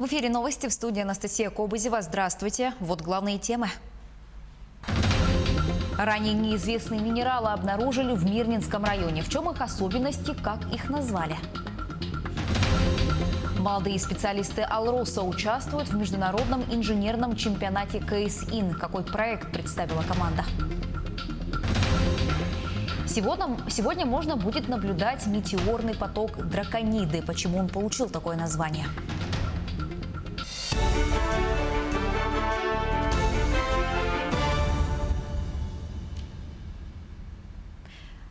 В эфире новости, в студии Анастасия Кобызева. Здравствуйте. Вот главные темы. Ранее неизвестные минералы обнаружили в Мирнинском районе. В чем их особенности, как их назвали? Молодые специалисты Алроса участвуют в международном инженерном чемпионате КСИН. Какой проект представила команда? Сегодня можно будет наблюдать метеорный поток Дракониды. Почему он получил такое название?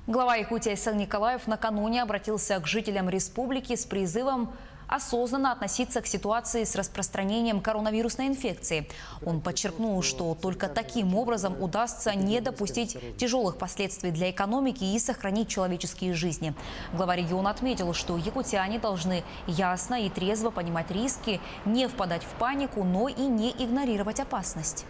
Глава Якутии Айсан Николаев накануне обратился к жителям республики с призывом осознанно относиться к ситуации с распространением коронавирусной инфекции. Он подчеркнул, что только таким образом удастся не допустить тяжелых последствий для экономики и сохранить человеческие жизни. Глава региона отметил, что якутяне должны ясно и трезво понимать риски, не впадать в панику, но и не игнорировать опасность.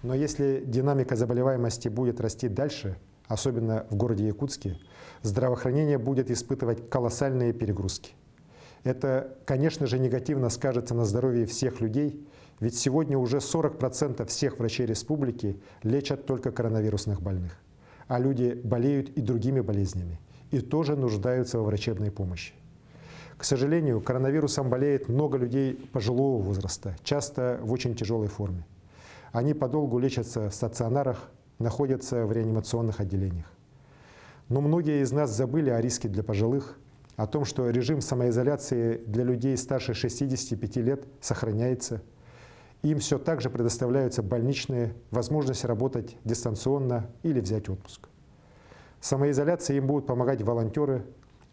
Но если динамика заболеваемости будет расти дальше, особенно в городе Якутске, здравоохранение будет испытывать колоссальные перегрузки. Это, конечно же, негативно скажется на здоровье всех людей, ведь сегодня уже 40% всех врачей республики лечат только коронавирусных больных, а люди болеют и другими болезнями, и тоже нуждаются во врачебной помощи. К сожалению, коронавирусом болеет много людей пожилого возраста, часто в очень тяжелой форме. Они подолгу лечатся в стационарах, находятся в реанимационных отделениях. Но многие из нас забыли о риске для пожилых, о том, что режим самоизоляции для людей старше 65 лет сохраняется. Им все так же предоставляются больничные, возможность работать дистанционно или взять отпуск. Самоизоляции им будут помогать волонтеры,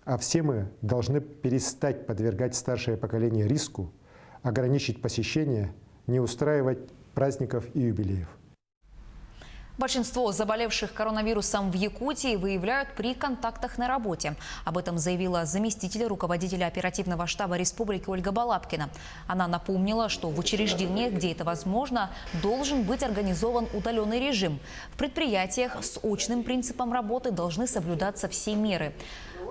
а все мы должны перестать подвергать старшее поколение риску, ограничить посещение, не устраивать праздников и юбилеев. Большинство заболевших коронавирусом в Якутии выявляют при контактах на работе. Об этом заявила заместитель руководителя оперативного штаба республики Ольга Балабкина. Она напомнила, что в учреждениях, где это возможно, должен быть организован удаленный режим. В предприятиях с очным принципом работы должны соблюдаться все меры.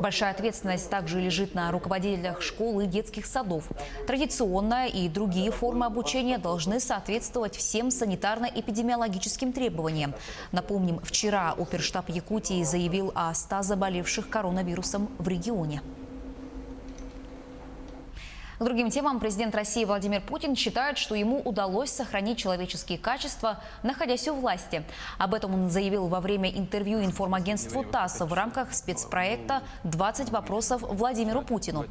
Большая ответственность также лежит на руководителях школ и детских садов. Традиционная и другие формы обучения должны соответствовать всем санитарно-эпидемиологическим требованиям. Напомним, вчера оперштаб Якутии заявил о 100 заболевших коронавирусом в регионе. К другим темам президент России Владимир Путин считает, что ему удалось сохранить человеческие качества, находясь у власти. Об этом он заявил во время интервью информагентству ТАСС в рамках спецпроекта «20 вопросов Владимиру Путину».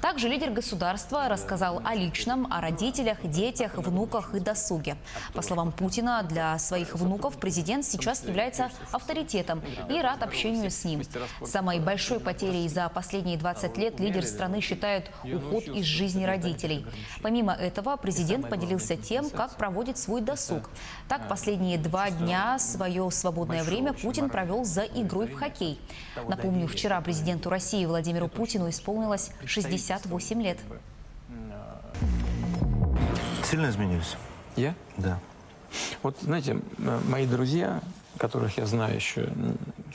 Также лидер государства рассказал о личном, о родителях, детях, внуках и досуге. По словам Путина, для своих внуков президент сейчас является авторитетом и рад общению с ним. Самой большой потерей за последние 20 лет лидер страны считает уход из жизни родителей. Помимо этого, президент поделился тем, как проводит свой досуг. Так, последние 2 дня свое свободное время Путин провел за игрой в хоккей. Напомню, вчера президенту России Владимиру Путину исполнилось 68 лет. Сильно изменились? Я? Да. Вот, знаете, мои друзья, которых я знаю еще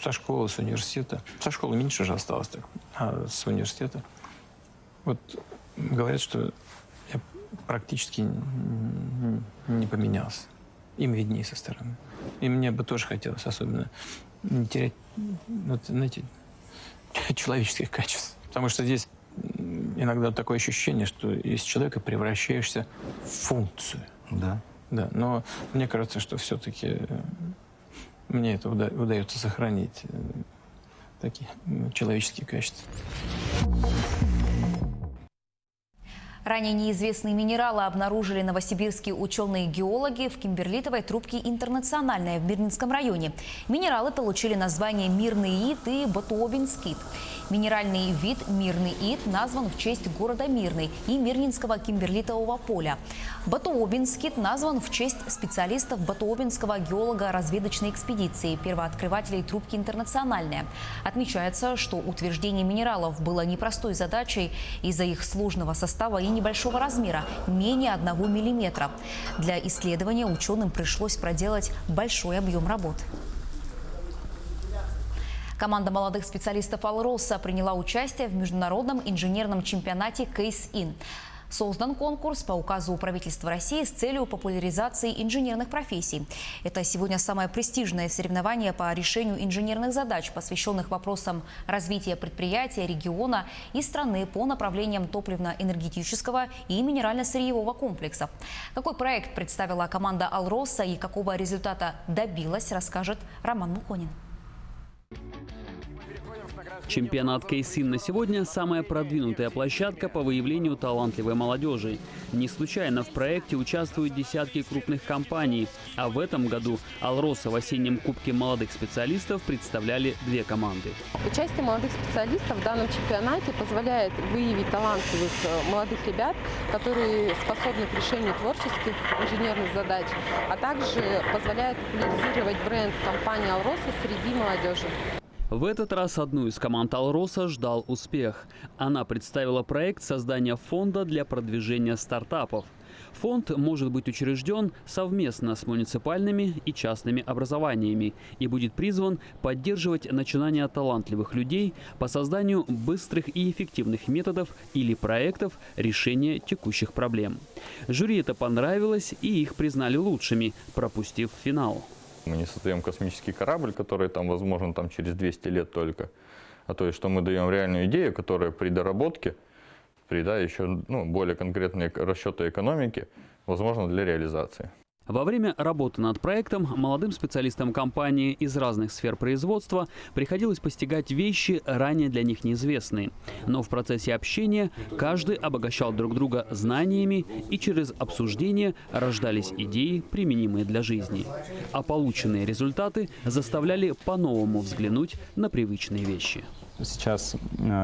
со школы, с университета, со школы меньше же осталось так, а с университета, вот говорят, что я практически не поменялся. Им виднее со стороны. И мне бы тоже хотелось особенно не терять, вот, знаете, человеческих качеств. Потому что здесь иногда такое ощущение, что из человека превращаешься в функцию. Да. Да, но мне кажется, что все-таки мне это удается сохранить, такие человеческие качества. Ранее неизвестные минералы обнаружили новосибирские ученые-геологи в кимберлитовой трубке «Интернациональная» в Мирнинском районе. Минералы получили название «Мирный-ит» и «Ботуобинскит». Минеральный вид «Мирный-ит» назван в честь города Мирный и Мирнинского кимберлитового поля. «Ботуобинскит» назван в честь специалистов Ботуобинского геолого-разведочной экспедиции, первооткрывателей трубки «Интернациональная». Отмечается, что утверждение минералов было непростой задачей из-за их сложного состава и небольшого размера – менее 1 миллиметра. Для исследования ученым пришлось проделать большой объем работ. Команда молодых специалистов Алроса приняла участие в международном инженерном чемпионате КСИН. Создан конкурс по указу правительства России с целью популяризации инженерных профессий. Это сегодня самое престижное соревнование по решению инженерных задач, посвященных вопросам развития предприятия, региона и страны по направлениям топливно-энергетического и минерально-сырьевого комплексов. Какой проект представила команда «Алроса» и какого результата добилась, расскажет Роман Муконин. Чемпионат Кейсин на сегодня – самая продвинутая площадка по выявлению талантливой молодежи. Не случайно в проекте участвуют десятки крупных компаний. А в этом году «Алроса» в осеннем кубке молодых специалистов представляли две команды. Участие молодых специалистов в данном чемпионате позволяет выявить талантливых молодых ребят, которые способны к решению творческих инженерных задач, а также позволяет популяризировать бренд компании «Алроса» среди молодежи. В этот раз одну из команд «Алроса» ждал успех. Она представила проект создания фонда для продвижения стартапов. Фонд может быть учрежден совместно с муниципальными и частными образованиями и будет призван поддерживать начинания талантливых людей по созданию быстрых и эффективных методов или проектов решения текущих проблем. Жюри это понравилось, и их признали лучшими, пропустив финал. Мы не создаем космический корабль, который там возможен через 200 лет только, а то есть, что мы даем реальную идею, которая при доработке, при еще более конкретные расчеты экономики, возможно для реализации. Во время работы над проектом молодым специалистам компании из разных сфер производства приходилось постигать вещи, ранее для них неизвестные. Но в процессе общения каждый обогащал друг друга знаниями, и через обсуждение рождались идеи, применимые для жизни. А полученные результаты заставляли по-новому взглянуть на привычные вещи. Сейчас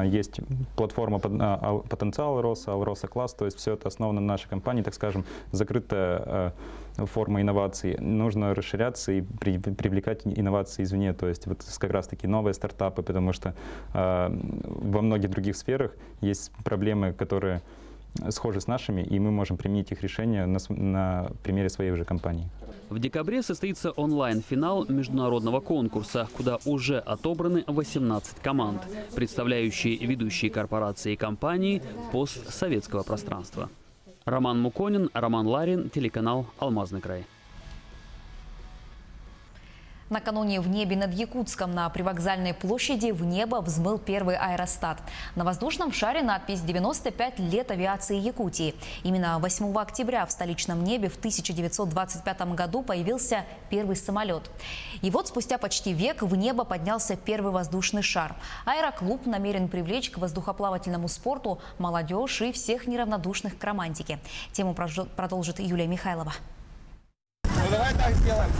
есть платформа «Потенциал Алроса», «Алроса Класс», то есть все это основано на нашей компании, так скажем, закрытая форма инноваций. Нужно расширяться и привлекать инновации извне, то есть вот как раз-таки новые стартапы, потому что во многих других сферах есть проблемы, которые схожи с нашими, и мы можем применить их решения на примере своей уже компании. В декабре состоится онлайн-финал международного конкурса, куда уже отобраны 18 команд, представляющие ведущие корпорации и компании постсоветского пространства. Роман Муконин, Роман Ларин, телеканал «Алмазный край». Накануне в небе над Якутском на привокзальной площади в небо взмыл первый аэростат. На воздушном шаре надпись «95 лет авиации Якутии». Именно 8 октября в столичном небе в 1925 году появился первый самолет. И вот спустя почти век в небо поднялся первый воздушный шар. Аэроклуб намерен привлечь к воздухоплавательному спорту молодежь и всех неравнодушных к романтике. Тему продолжит Юлия Михайлова. Ну давай так сделаем.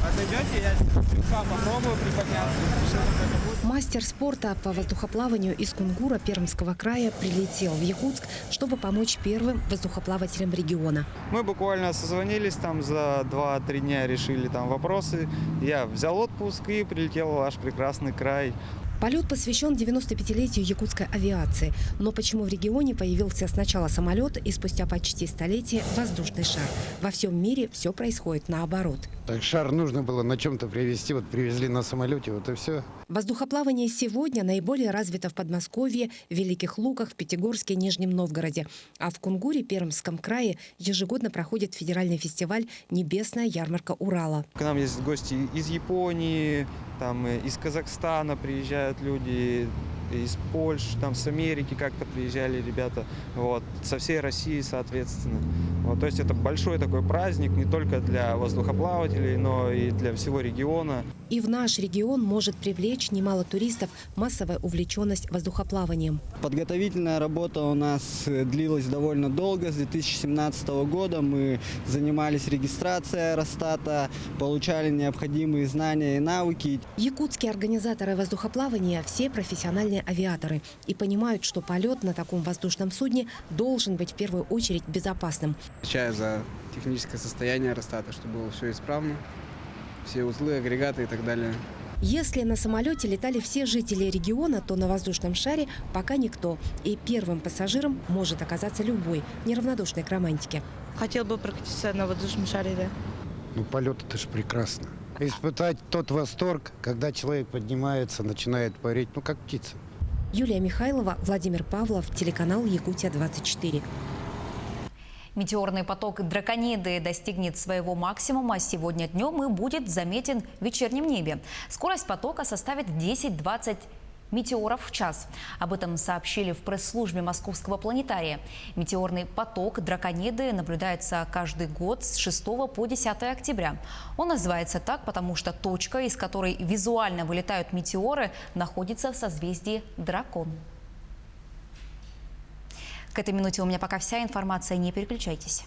Отойдете, я слегка попробую приподняться. Мастер спорта по воздухоплаванию из Кунгура Пермского края прилетел в Якутск, чтобы помочь первым воздухоплавателям региона. Мы буквально созвонились, за 2-3 дня решили вопросы. Я взял отпуск и прилетел в ваш прекрасный край. Полет посвящен 95-летию якутской авиации. Но почему в регионе появился сначала самолет и спустя почти столетие воздушный шар? Во всем мире все происходит наоборот. Так шар нужно было на чем-то привезти, привезли на самолете, вот и все. Воздухоплавание сегодня наиболее развито в Подмосковье, Великих Луках, в Пятигорске, Нижнем Новгороде. А в Кунгуре, Пермском крае, ежегодно проходит федеральный фестиваль «Небесная ярмарка Урала». К нам есть гости из Японии, из Казахстана приезжают люди, из Польши, с Америки как-то приезжали ребята, со всей России, соответственно. То есть это большой такой праздник не только для воздухоплавателей, но и для всего региона. И в наш регион может привлечь немало туристов массовая увлеченность воздухоплаванием. Подготовительная работа у нас длилась довольно долго. С 2017 года мы занимались регистрацией аэростата, получали необходимые знания и навыки. Якутские организаторы воздухоплавания – все профессиональные авиаторы и понимают, что полет на таком воздушном судне должен быть в первую очередь безопасным. Отвечаю за техническое состояние аэростата, чтобы было все исправно, все узлы, агрегаты и так далее. Если на самолете летали все жители региона, то на воздушном шаре пока никто. И первым пассажиром может оказаться любой, неравнодушный к романтике. Хотел бы прокатиться на воздушном шаре, да. Полет – это же прекрасно. Испытать тот восторг, когда человек поднимается, начинает парить, как птица. Юлия Михайлова, Владимир Павлов, телеканал «Якутия-24». Метеорный поток Дракониды достигнет своего максимума сегодня днем и будет заметен в вечернем небе. Скорость потока составит 10-20 метеоров в час. Об этом сообщили в пресс-службе Московского планетария. Метеорный поток Дракониды наблюдается каждый год с 6 по 10 октября. Он называется так, потому что точка, из которой визуально вылетают метеоры, находится в созвездии Дракон. К этой минуте у меня пока вся информация. Не переключайтесь.